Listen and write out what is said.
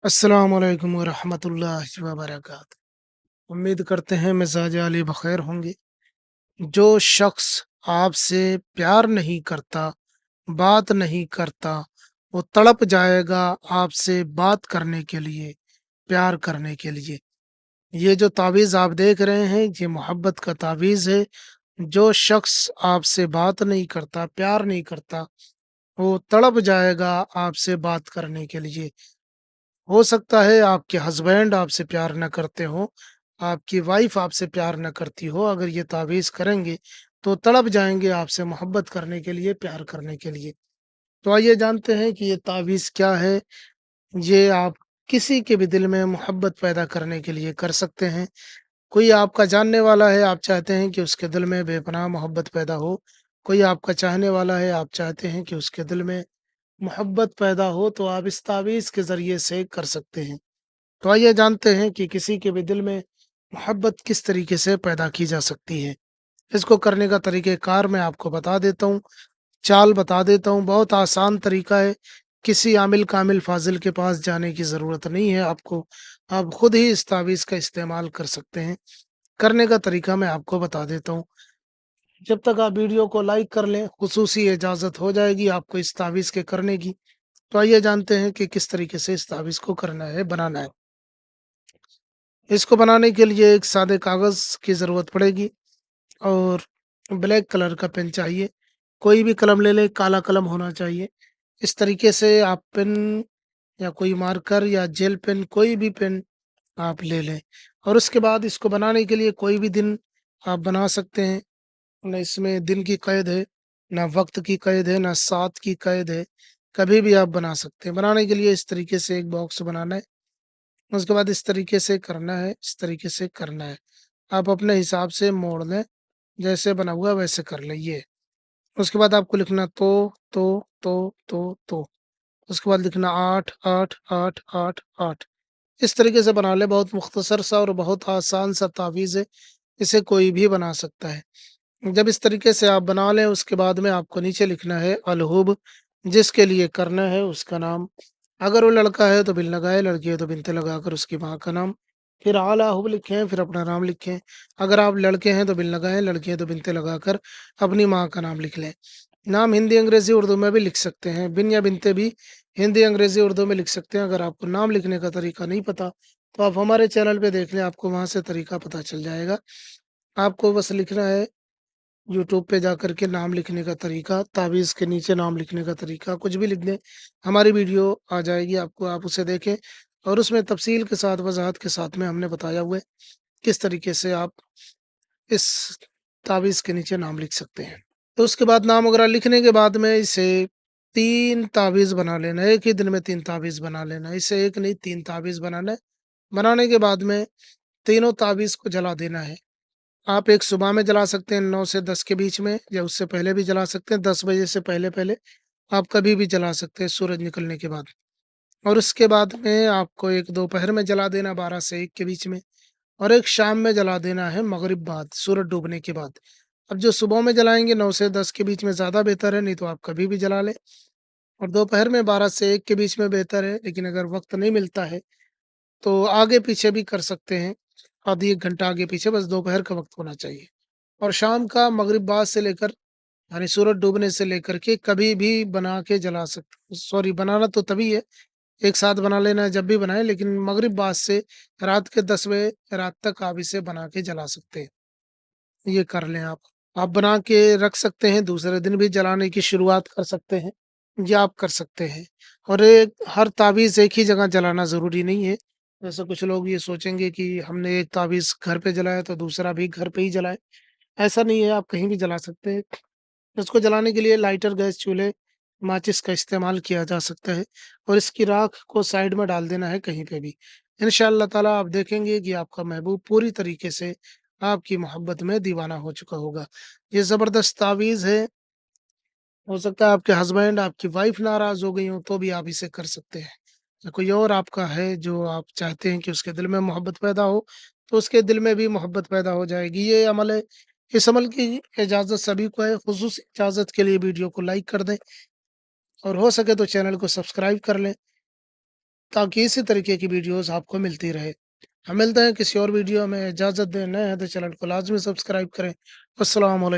अस्सलाम वालेकुम वरहमतुल्लाहि वबरकातुहू। उम्मीद करते हैं मिजाज आली बखैर होंगे। जो शख्स आपसे प्यार नहीं करता, बात नहीं करता, वो तड़प जाएगा आपसे बात करने के लिए, प्यार करने के लिए। ये जो तावीज़ आप देख रहे हैं, ये मोहब्बत का तावीज़ है। जो शख्स आपसे बात नहीं करता, प्यार नहीं करता, वो तड़प जाएगा आपसे बात करने के लिए। हो सकता है आपके हस्बैंड आपसे प्यार ना करते हो, आपकी वाइफ आपसे प्यार ना करती हो, अगर ये तावीज़ करेंगे, तो तड़प जाएँगे आपसे मोहब्बत करने के लिए, प्यार करने के लिए। तो आइए जानते हैं कि ये तावीज़ क्या है? ये आप किसी के भी दिल में मोहब्बत पैदा करने के लिए कर सकते हैं। कोई आपका जानने वाला है, आप चाहते हैं कि उसके दिल में बेपनाह मोहब्बत पैदा हो। कोई आपका चाहने वाला है, आप चाहते हैं कि उसके दिल में मोहब्बत पैदा हो, तो आप इस तावीज़ के ज़रिए से कर सकते हैं। तो आइए जानते हैं कि किसी के भी दिल में मोहब्बत किस तरीके से पैदा की जा सकती है। इसको करने का तरीक़ेकार मैं आपको बता देता हूँ, चाल बता देता हूँ, बहुत आसान तरीका है। किसी आमिल कामिल फ़ाज़िल के पास जाने की ज़रूरत नहीं है आपको, आप खुद ही इस तावीज़ का इस्तेमाल कर सकते हैं। करने का तरीका मैं आपको बता देता हूँ। जब तक आप वीडियो को लाइक कर लें, खुसूसी इजाज़त हो जाएगी आपको इस तावीज़ के करने की। तो आइए जानते हैं कि किस तरीके से इस तावीज़ को करना है, बनाना है। इसको बनाने के लिए एक सादे कागज़ की ज़रूरत पड़ेगी और ब्लैक कलर का पेन चाहिए। कोई भी कलम ले लें, काला कलम होना चाहिए। इस तरीके से आप पेन या कोई मार्कर या जेल पेन, कोई भी पेन आप ले लें और उसके बाद इसको बनाने के लिए कोई भी दिन आप बना सकते हैं। ना इसमें दिन की क़ैद है, ना वक़्त की क़ैद है, ना साथ की क़ैद है, कभी भी आप बना सकते हैं। बनाने के लिए इस तरीके से एक बॉक्स बनाना है, उसके बाद इस तरीके से करना है, इस तरीके से करना है। आप अपने हिसाब से मोड़ लें, जैसे बना हुआ है वैसे कर लें ये। उसके बाद आपको लिखना तो। उसके बाद लिखना 8, 8, 8, 8, 8। इस तरीके से बना लें, बहुत मुख्तसर सा और बहुत आसान सा तावीज़ है, इसे कोई भी बना सकता है। जब इस तरीके से आप बना लें, उसके बाद में आपको नीचे लिखना है अलहुब, जिसके लिए करना है उसका नाम। अगर वो लड़का है तो बिन लगाए, लड़की है तो बिनते लगाकर उसकी माँ का नाम, फिर आला हुब लिखें, फिर अपना नाम लिखें। अगर आप लड़के हैं तो बिन लगाएँ, लड़की है तो बिनते लगाकर अपनी माँ का नाम लिख लें। नाम हिंदी, अंग्रेज़ी, उर्दू में भी लिख सकते हैं। बिन या बिनते भी हिंदी, अंग्रेज़ी, उर्दू में लिख सकते हैं। अगर आपको नाम लिखने का तरीका नहीं पता, तो आप हमारे चैनल पे देख लें, आपको वहाँ से तरीका पता चल जाएगा। आपको बस लिखना है यूट्यूब पे जाकर के नाम लिखने का तरीका, तावीज़ के नीचे नाम लिखने का तरीका, कुछ भी लिख दें, हमारी वीडियो आ जाएगी आपको, आप उसे देखें और उसमें तफ़सील के साथ, वज़ाहत के साथ में हमने बताया हुआ है, किस तरीके से आप इस तावीज़ के नीचे नाम लिख सकते हैं। तो उसके बाद नाम वगैरह लिखने के बाद में इसे 3 तावीज़ बना लेना है, एक ही दिन में 3 तावीज़ बना लेना है। इसे 1 नहीं 3 तावीज़ बनाना है। बनाने के बाद में तीनों तावीज़ को जला देना है। आप एक सुबह में जला सकते हैं 9 से 10 के बीच में, या उससे पहले भी जला सकते हैं, 10 बजे से पहले-पहले आप कभी भी जला सकते हैं सूरज निकलने के बाद। और उसके बाद में आपको एक दोपहर में जला देना 12 से 1 के बीच में, और एक शाम में जला देना है मगरिब बाद, सूरज डूबने के बाद। अब जो सुबह में जलाएँगे 9 से 10 के बीच में ज़्यादा बेहतर है, नहीं तो आप कभी भी जला लें। और दोपहर में 12 से 1 के बीच में बेहतर है, लेकिन अगर वक़्त नहीं मिलता है, तो आगे-पीछे भी कर सकते हैं, आधी 1 घंटा आगे-पीछे, बस दोपहर का वक़्त होना चाहिए। और शाम का मगरिब बाद से लेकर, यानी सूरज डूबने से लेकर के कभी भी बना के जला सकते, सॉरी, बनाना तो तभी है, एक साथ बना लेना है जब भी बनाएँ, लेकिन मगरिब बाद से रात के 10 बजे रात तक आप इसे बना के जला सकते हैं। ये कर लें आप। आप बना के रख सकते हैं, दूसरे दिन भी जलाने की शुरुआत कर सकते हैं, ये आप कर सकते हैं। और एक हर तावीज़ एक ही जगह जलाना ज़रूरी नहीं है। जैसे कुछ लोग ये सोचेंगे कि हमने एक तावीज़ घर पे जलाया तो दूसरा भी घर पे ही जलाएँ, ऐसा नहीं है, आप कहीं भी जला सकते हैं। इसको जलाने के लिए लाइटर, गैस चूल्हे, माचिस का इस्तेमाल किया जा सकता है और इसकी राख को साइड में डाल देना है कहीं पे भी। इंशाअल्लाह ताला आप देखेंगे कि आपका महबूब पूरी तरीके से आपकी मोहब्बत में दीवाना हो चुका होगा। ये ज़बरदस्त तावीज़ है, हो सकता है आपके हस्बैंड, आपकी वाइफ़ नाराज़ हो गई हों, तो भी आप इसे कर सकते हैं। या कोई और आपका है जो आप चाहते हैं कि उसके दिल में मोहब्बत पैदा हो, तो उसके दिल में भी मोहब्बत पैदा हो जाएगी। ये अमल है, इस अमल की इजाज़त सभी को है, ख़ुसूसी इजाज़त के लिए वीडियो को लाइक कर दें और हो सके तो चैनल को सब्सक्राइब कर लें। تاکہ اسی طریقے کی ویڈیوز آپ کو ملتی رہے۔ ہم ملتے ہیں کسی اور ویڈیو میں، اجازت دیں، نئے ہیں تو چینل کو لازمی سبسکرائب کریں۔ السلام علیکم۔